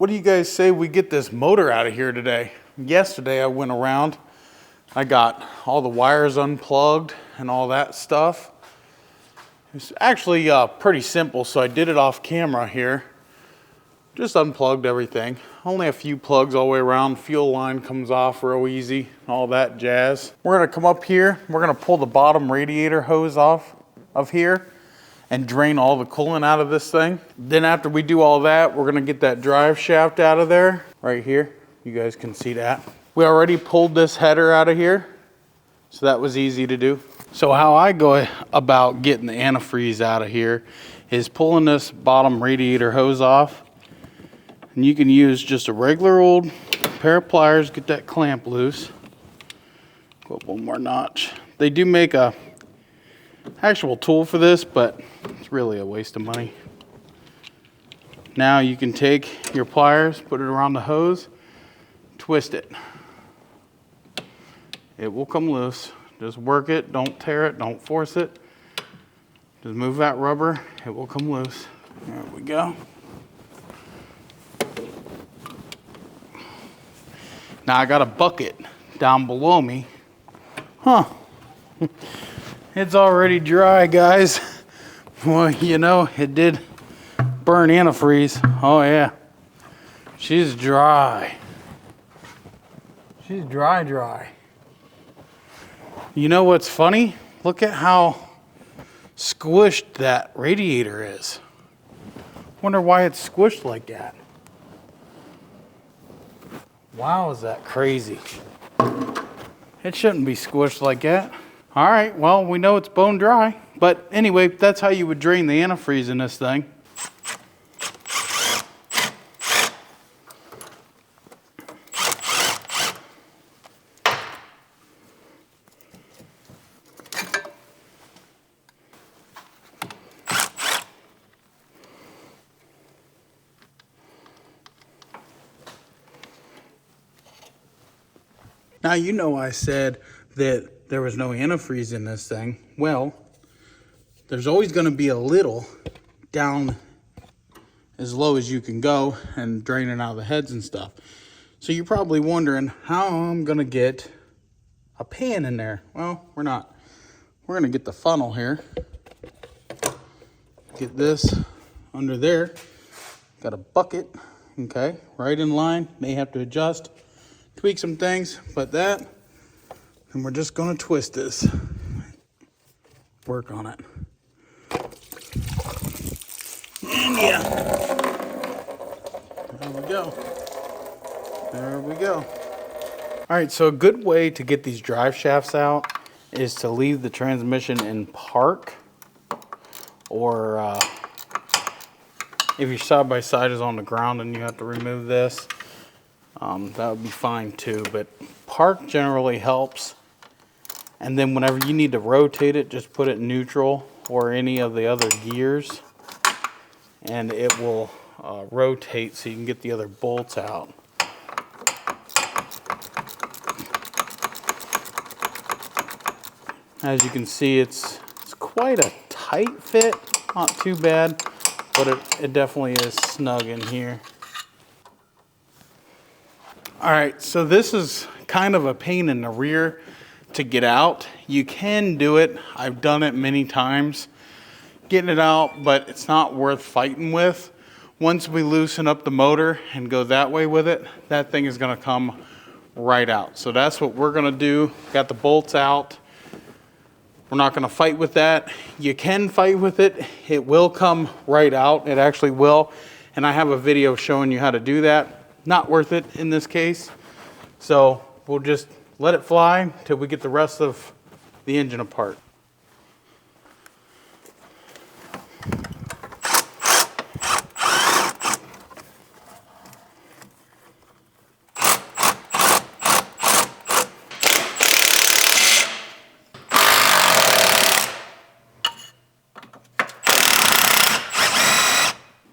What do you guys say we get this motor out of here today? Yesterday I went around, I got all the wires unplugged and all that stuff. It's actually pretty simple, so I did it off camera here. Just unplugged everything. Only a few plugs all the way around. Fuel line comes off real easy, all that jazz. We're gonna come up here, we're gonna pull the bottom radiator hose off of here and drain all the coolant out of this thing. Then after we do all that, we're gonna get that drive shaft out of there, right here. You guys can see that. We already pulled this header out of here, so that was easy to do. So how I go about getting the antifreeze out of here is pulling this bottom radiator hose off. And you can use just a regular old pair of pliers, get that clamp loose. Go up one more notch. They do make a actual tool for this, but it's really a waste of money. Now you can take your pliers, put it around the hose, twist it. It will come loose. Just work it, don't tear it, don't force it. Just move that rubber, it will come loose. There we go. Now I got a bucket down below me. Huh. It's already dry, guys. Well, you know, it did burn antifreeze. Oh yeah. She's dry. She's dry. You know what's funny? Look at how squished that radiator is. Wonder why it's squished like that. Wow, is that crazy? It shouldn't be squished like that. All right, well, we know it's bone dry. But anyway, that's how you would drain the antifreeze in this thing. Now, you know I said that there was no antifreeze in this thing. Well, there's always going to be a little down as low as you can go and draining out of the heads and stuff. So you're probably wondering how I'm going to get a pan in there. Well, we're not. We're going to get the funnel here. Get this under there. Got a bucket, okay, right in line. May have to adjust. Tweak some things, but that, and we're just gonna twist this. Work on it. And yeah. There we go. There we go. All right, so a good way to get these drive shafts out is to leave the transmission in park, or if your side-by-side is on the ground and you have to remove this, that would be fine too, but park generally helps. And then whenever you need to rotate it, just put it in neutral or any of the other gears, and it will rotate so you can get the other bolts out. As you can see, it's quite a tight fit, not too bad, but it definitely is snug in here. All right, so this is kind of a pain in the rear to get out. You can do it. I've done it many times, getting it out, but it's not worth fighting with. Once we loosen up the motor and go that way with it, that thing is gonna come right out. So that's what we're gonna do. Got the bolts out. We're not gonna fight with that. You can fight with it. It will come right out. It actually will. And I have a video showing you how to do that. Not worth it in this case. So we'll just let it fly until we get the rest of the engine apart.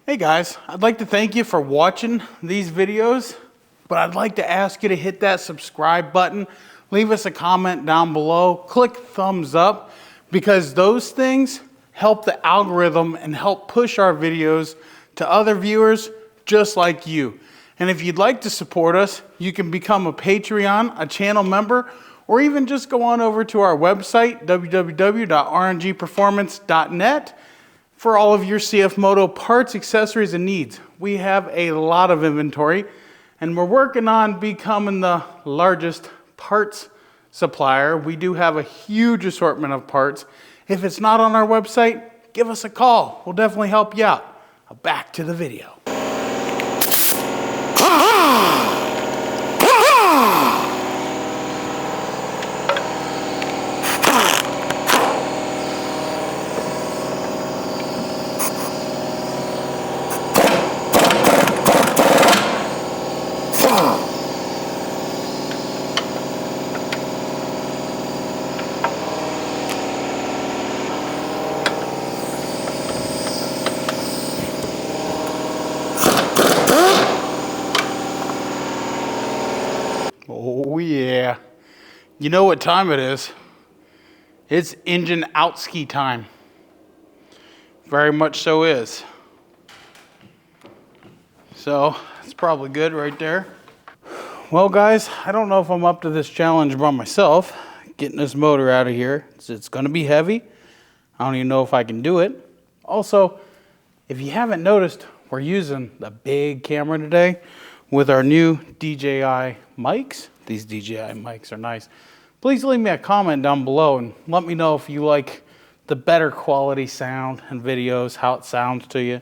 Hey guys, I'd like to thank you for watching these videos, but I'd like to ask you to hit that subscribe button, leave us a comment down below, click thumbs up, because those things help the algorithm and help push our videos to other viewers just like you. And if you'd like to support us, you can become a Patreon, a channel member, or even just go on over to our website, www.rngperformance.net, for all of your CFMOTO parts, accessories, and needs. We have a lot of inventory, and we're working on becoming the largest parts supplier. We do have a huge assortment of parts. If it's not on our website, give us a call. We'll definitely help you out. Now back to the video. Oh yeah. You know what time it is? It's engine out ski time. Very much so is. So it's probably good right there. Well guys, I don't know if I'm up to this challenge by myself, getting this motor out of here. It's gonna be heavy. I don't even know if I can do it. Also, if you haven't noticed, we're using the big camera today with our new DJI mics. These DJI mics are nice. Please leave me a comment down below and let me know if you like the better quality sound and videos, how it sounds to you.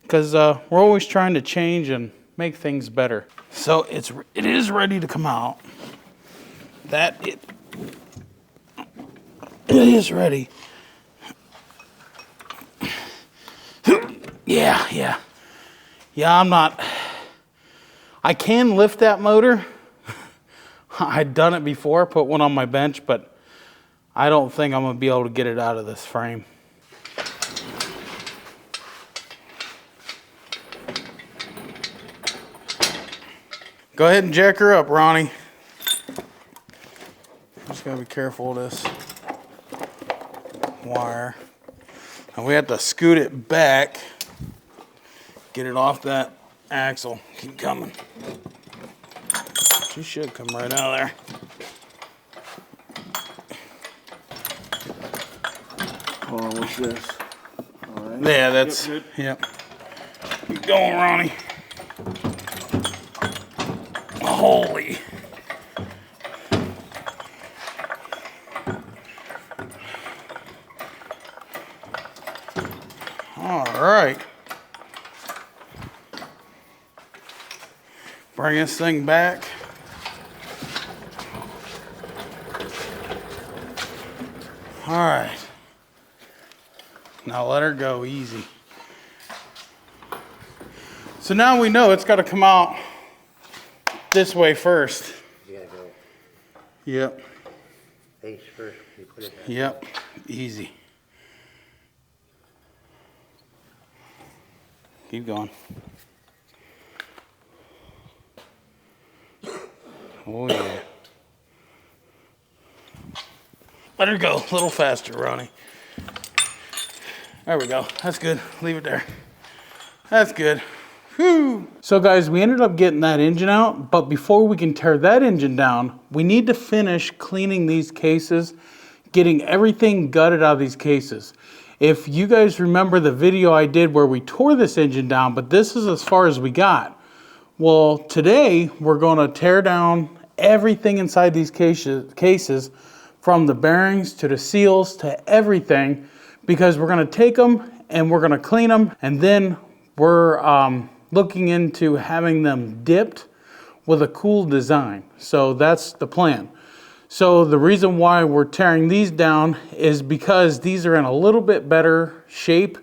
Because we're always trying to change and make things better. So it is ready to come out. It is ready. Yeah, I can lift that motor. I'd done it before, put one on my bench, but I don't think I'm gonna be able to get it out of this frame. Go ahead and jack her up, Ronnie. Just gotta be careful of this wire. And we have to scoot it back, get it off that axle. Keep coming. She should come right out of there. Hold on, what's this? All right. Yeah, that's, yep. Keep going, Ronnie. Holy. All right. Bring this thing back. All right. Now let her go easy. So now we know it's got to come out this way first. You gotta go Yep. face first. You put it down. Yep. Easy. Keep going. Oh yeah. Let her go a little faster, Ronnie. There we go. That's good. Leave it there. That's good. Whew. So guys, we ended up getting that engine out, but before we can tear that engine down, we need to finish cleaning these cases, getting everything gutted out of these cases. If you guys remember the video I did where we tore this engine down, but this is as far as we got. Well, today we're going to tear down everything inside these cases, from the bearings to the seals to everything, because we're going to take them and we're going to clean them, and then we're looking into having them dipped with a cool design. So that's the plan. So the reason why we're tearing these down is because these are in a little bit better shape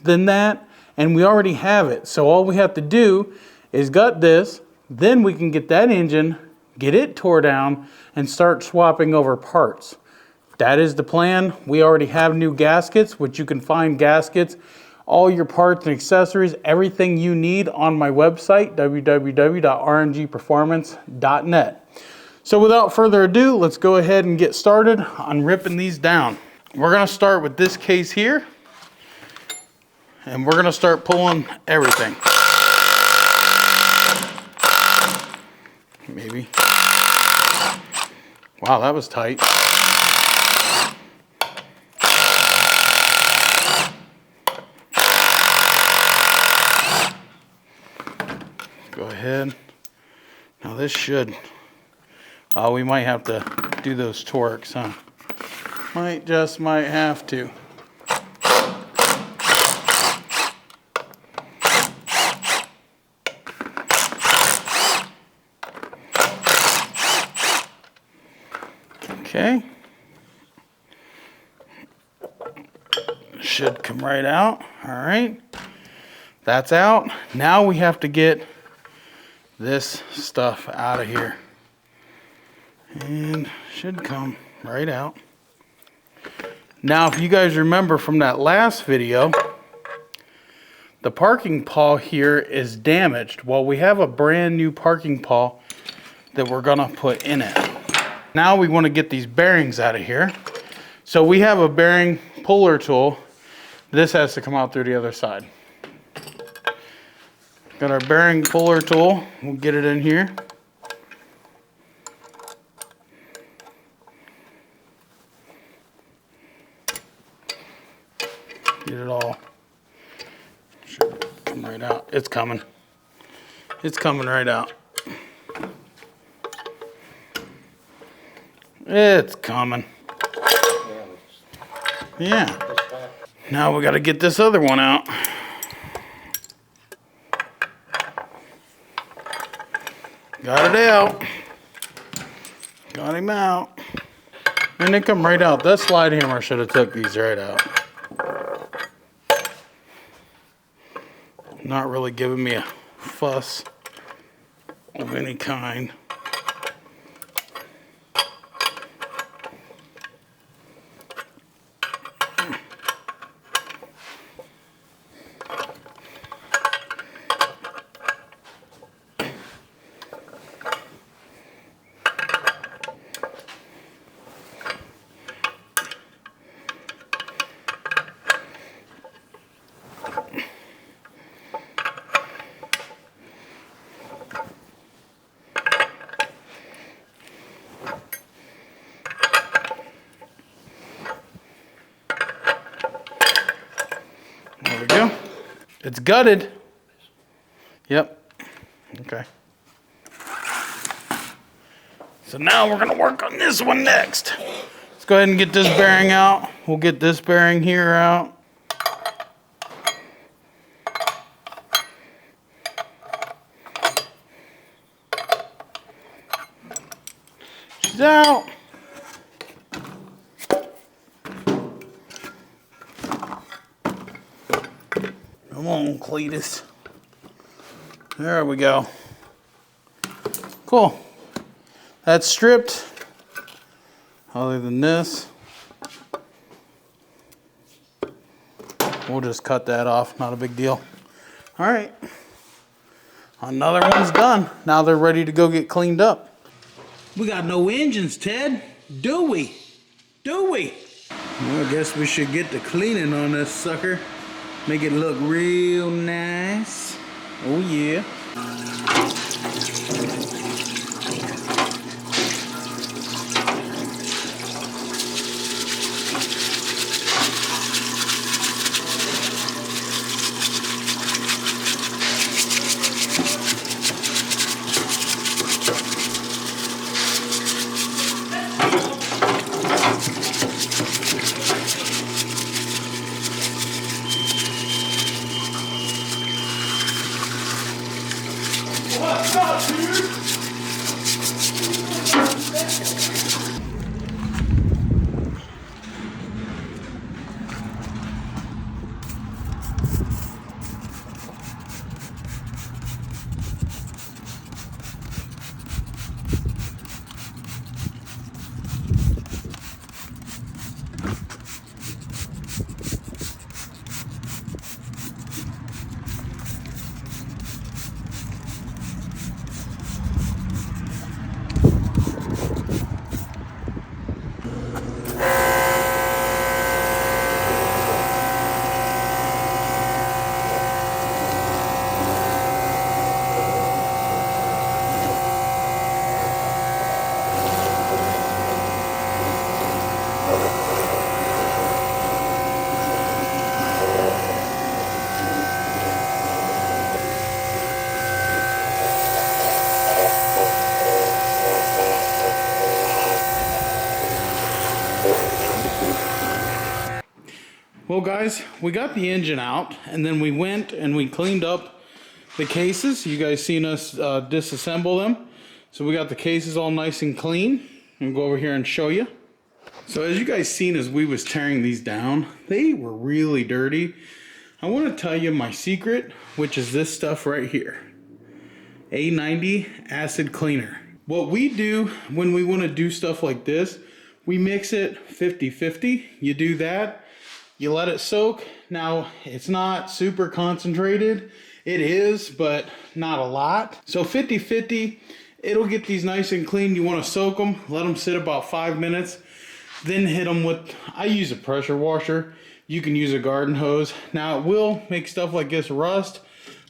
than that, and we already have it. So all we have to do is gut this, then we can get that engine, get it tore down, and start swapping over parts. That is the plan. We already have new gaskets, which you can find gaskets, all your parts and accessories, everything you need on my website, www.rngperformance.net. So without further ado, let's go ahead and get started on ripping these down. We're gonna start with this case here, and we're gonna start pulling everything. Maybe. Wow, that was tight. Go ahead. Now this should, we might have to do those torques, huh? Might have to. Okay. Should come right out. All right. That's out. Now we have to get this stuff out of here. And should come right out. Now, if you guys remember from that last video, the parking pawl here is damaged. Well, we have a brand new parking pawl that we're gonna put in it. Now we want to get these bearings out of here. So we have a bearing puller tool. This has to come out through the other side. Got our bearing puller tool. We'll get it in here. Get it all. Should come right out. It's coming. It's coming right out. It's coming. Yeah. Now we got to get this other one out. Got it out. Got him out. And they come right out. That slide hammer should have took these right out. Not really giving me a fuss of any kind. There we go. It's gutted. Yep. Okay. So now we're gonna work on this one next. Let's go ahead and get this bearing out. We'll get this bearing here out. She's out. Come on, Cletus. There we go. Cool. That's stripped. Other than this, we'll just cut that off. Not a big deal. All right. Another one's done. Now they're ready to go get cleaned up. We got no engines, Ted. Do we? Do we? Well, I guess we should get the cleaning on this sucker. Make it look real nice. Oh yeah. What's up, dude? Well guys, we got the engine out and then we went and we cleaned up the cases. You guys seen us disassemble them. So we got the cases all nice and clean. I'm gonna go over here and show you. So as you guys seen as we was tearing these down, they were really dirty. I want to tell you my secret, which is this stuff right here. A90 acid cleaner. What we do when we want to do stuff like this, we mix it 50-50. You do that, you let it soak. Now it's not super concentrated. It is, but not a lot. So 50-50, it'll get these nice and clean. You want to soak them, let them sit about 5 minutes. Then hit them with, I use a pressure washer. You can use a garden hose. Now it will make stuff like this rust,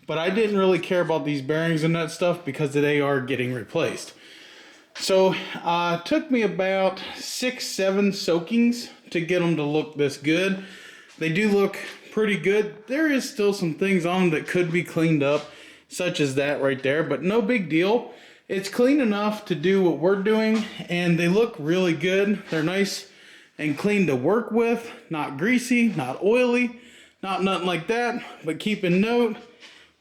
but I didn't really care about these bearings and that stuff because they are getting replaced. So it took me about 6-7 soakings to get them to look this good. They do look pretty good. There is still some things on them that could be cleaned up, such as that right there, but no big deal. It's clean enough to do what we're doing, and they look really good. They're nice and clean to work with, not greasy, not oily, not nothing like that. But keep in note,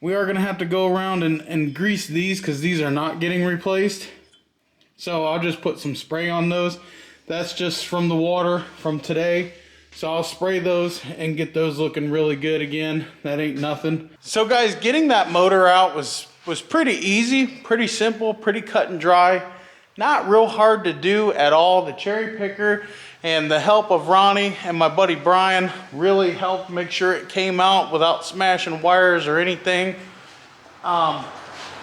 we are gonna have to go around and grease these because these are not getting replaced. So I'll just put some spray on those. That's just from the water from today. So I'll spray those and get those looking really good again. That ain't nothing. So guys, getting that motor out was pretty easy, pretty simple, pretty cut and dry. Not real hard to do at all. The cherry picker and the help of Ronnie and my buddy Brian really helped make sure it came out without smashing wires or anything.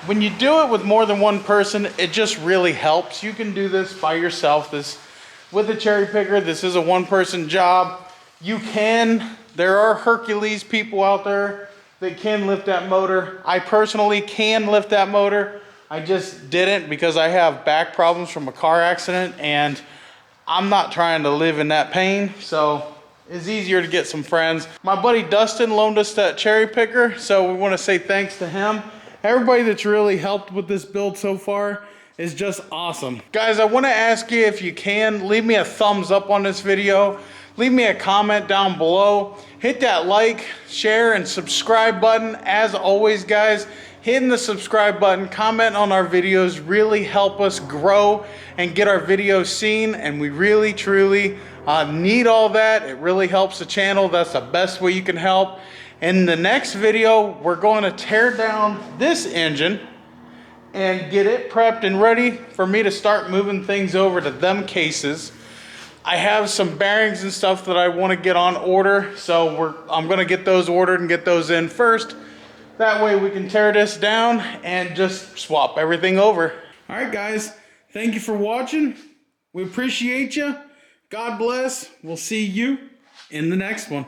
When you do it with more than one person, it just really helps. You can do this by yourself. With the cherry picker, this is a one-person job. There are Hercules people out there that can lift that motor. I personally can lift that motor. I just didn't because I have back problems from a car accident and I'm not trying to live in that pain. So it's easier to get some friends. My buddy Dustin loaned us that cherry picker, so we want to say thanks to him. Everybody that's really helped with this build so far is just awesome. Guys, I want to ask you, if you can, leave me a thumbs up on this video. Leave me a comment down below. Hit that like, share, and subscribe button. As always, guys, hitting the subscribe button, comment on our videos really help us grow and get our videos seen, and we really, truly need all that. It really helps the channel. That's the best way you can help. In the next video, we're going to tear down this engine and get it prepped and ready for me to start moving things over to them cases. I have some bearings and stuff that I want to get on order, so I'm going to get those ordered and get those in first. That way we can tear this down and just swap everything over. All right, guys, thank you for watching. We appreciate you. God bless. We'll see you in the next one.